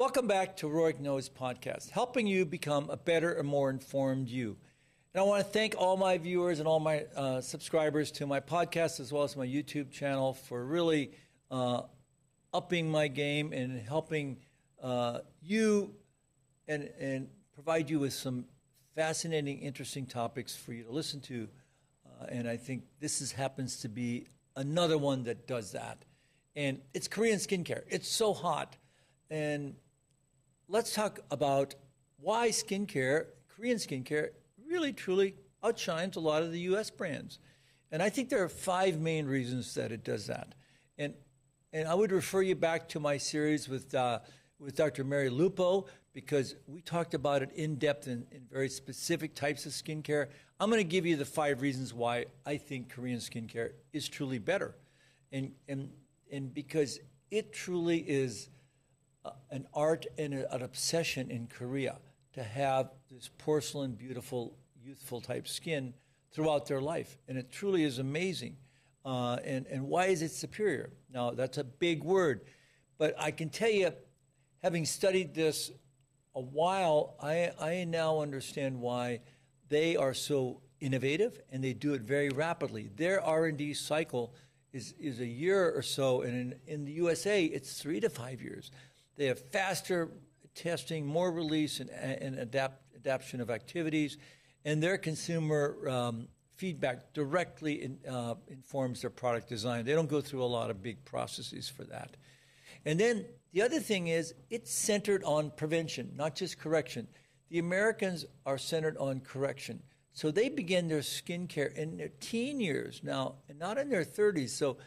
Welcome back to Rohrich Knows Podcast, helping you become a better and more informed you. And I want to thank all my viewers and all my subscribers to my podcast as well as my YouTube channel for really upping my game and helping you and provide you with some fascinating, interesting topics for you to listen to. And I think this happens to be another one that does that. And it's Korean skincare. It's so hot. And let's talk about why skincare, Korean skincare, really truly outshines a lot of the U.S. brands. And I think there are 5 main reasons that it does that. And I would refer you back to my series with Dr. Mary Lupo, because we talked about it in depth in very specific types of skincare. I'm going to give you the 5 reasons why I think Korean skincare is truly better. And because it truly is an art and an obsession in Korea to have this porcelain, beautiful, youthful type skin throughout their life. And it truly is amazing. And why is it superior? Now, that's a big word. But I can tell you, having studied this a while, I now understand why they are so innovative and they do it very rapidly. Their R&D cycle is a year or so, and in the USA, it's 3 to 5 years. They have faster testing, more release and adaptation of activities, and their consumer feedback directly informs their product design. They don't go through a lot of big processes for that. And then the other thing is it's centered on prevention, not just correction. The Americans are centered on correction. So they begin their skincare in their teen years now and not in their 30s.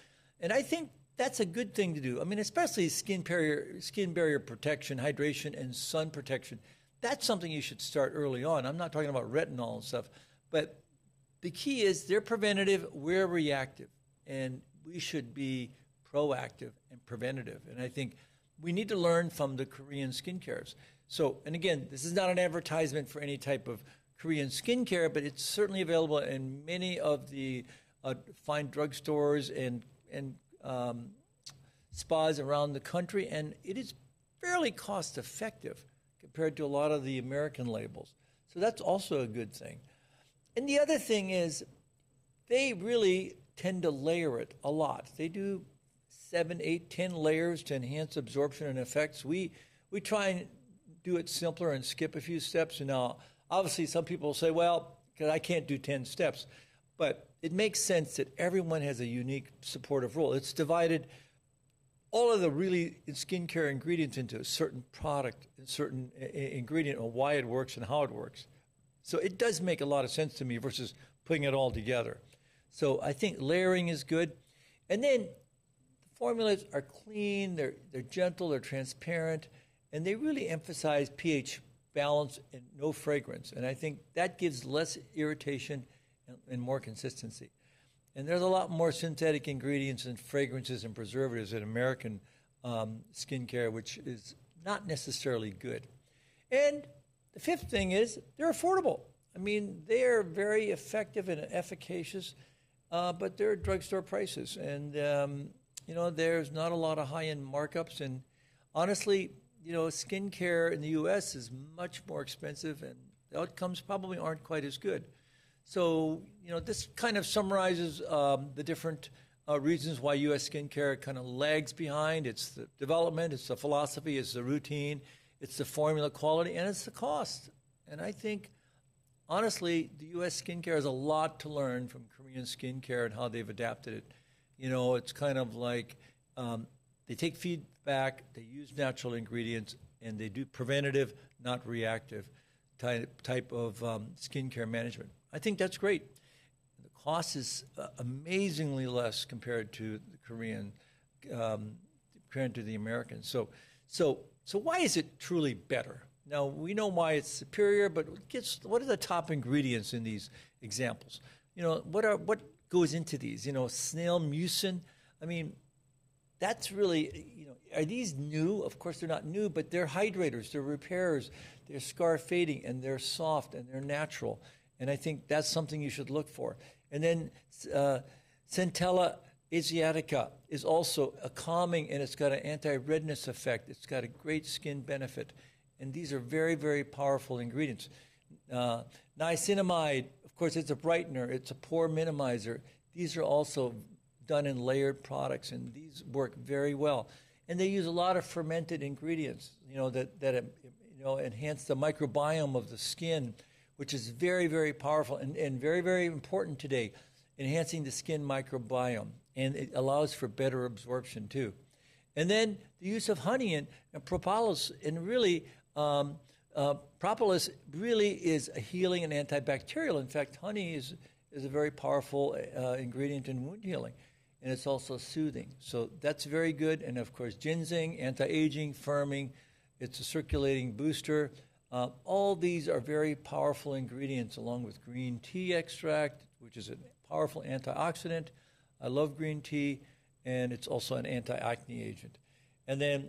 And I think that's a good thing to do. I mean, especially skin barrier protection, hydration, and sun protection. That's something you should start early on. I'm not talking about retinol and stuff. But the key is they're preventative, we're reactive. And we should be proactive and preventative. And I think we need to learn from the Korean skincares. So, and again, this is not an advertisement for any type of Korean skincare, but it's certainly available in many of the fine drugstores and spas around the country, and it is fairly cost effective compared to a lot of the American labels. So that's also a good thing. And the other thing is they really tend to layer it a lot. They do 7, 8, 10 layers to enhance absorption and effects. We try and do it simpler and skip a few steps. And now, obviously, some people say, well, because I can't do 10 steps. But it makes sense that everyone has a unique supportive role. It's divided all of the really skincare ingredients into a certain product, a certain ingredient, and why it works and how it works. So it does make a lot of sense to me versus putting it all together. So I think layering is good. And then the formulas are clean, they're gentle, they're transparent, and they really emphasize pH balance and no fragrance. And I think that gives less irritation and more consistency. And there's a lot more synthetic ingredients and fragrances and preservatives in American skincare, which is not necessarily good. And the 5th thing is they're affordable. I mean, they are very effective and efficacious, but they're drugstore prices. And, there's not a lot of high-end markups. And honestly, skincare in the U.S. is much more expensive, and the outcomes probably aren't quite as good. So, this kind of summarizes the different reasons why U.S. skincare kind of lags behind. It's the development, it's the philosophy, it's the routine, it's the formula quality, and it's the cost. And I think, honestly, the U.S. skincare has a lot to learn from Korean skincare and how they've adapted it. It's kind of like they take feedback, they use natural ingredients, and they do preventative, not reactive type of skincare management. I think that's great. The cost is amazingly less compared to the compared to the Americans. So why is it truly better? Now, we know why it's superior, but what are the top ingredients in these examples? What goes into these? Snail mucin. I mean, that's really, are these new? Of course, they're not new, but they're hydrators, they're repairers, they're scar fading, and they're soft, and they're natural. And I think that's something you should look for. And then centella Asiatica is also a calming, and it's got an anti-redness effect. It's got a great skin benefit. And these are very, very powerful ingredients. Niacinamide, of course, it's a brightener. It's a pore minimizer. These are also done in layered products, and these work very well. And they use a lot of fermented ingredients, that enhance the microbiome of the skin, which is very, very powerful and very, very important today, enhancing the skin microbiome. And it allows for better absorption, too. And then the use of honey and propolis, and really, propolis really is a healing and antibacterial. In fact, honey is a very powerful ingredient in wound healing, and it's also soothing. So that's very good. And, of course, ginseng, anti-aging, firming. It's a circulating booster. All these are very powerful ingredients, along with green tea extract, which is a powerful antioxidant. I love green tea, and it's also an anti-acne agent. And then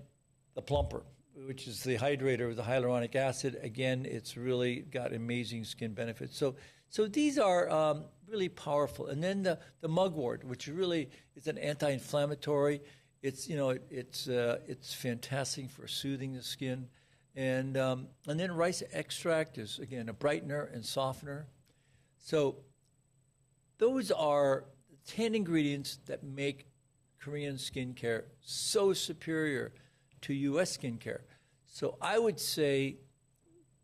the plumper, which is the hydrator with the hyaluronic acid. Again, it's really got amazing skin benefits. So these are really powerful. And then the mugwort, which really is an anti-inflammatory. It's fantastic for soothing the skin. And then rice extract is, again, a brightener and softener. So those are 10 ingredients that make Korean skincare so superior to U.S. skincare. So I would say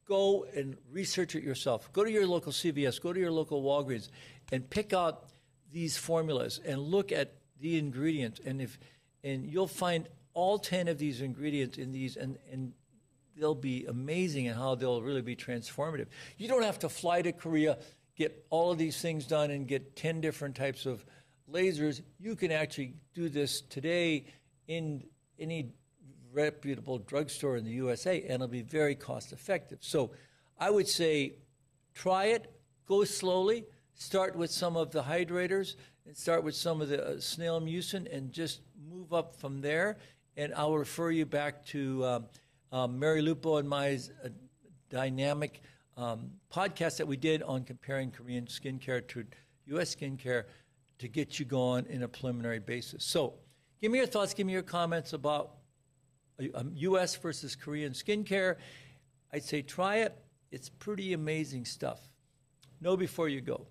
go and research it yourself. Go to your local CVS, go to your local Walgreens, and pick out these formulas and look at the ingredients. And you'll find all 10 of these ingredients in these, and they'll be amazing in how they'll really be transformative. You don't have to fly to Korea, get all of these things done, and get 10 different types of lasers. You can actually do this today in any reputable drugstore in the USA, and it'll be very cost effective. So I would say try it, go slowly, start with some of the hydrators, and start with some of the snail mucin, and just move up from there. And I'll refer you back to Mary Lupo and my dynamic podcast that we did on comparing Korean skincare to U.S. skincare to get you going in a preliminary basis. So give me your thoughts, give me your comments about U.S. versus Korean skincare. I'd say try it. It's pretty amazing stuff. Know before you go.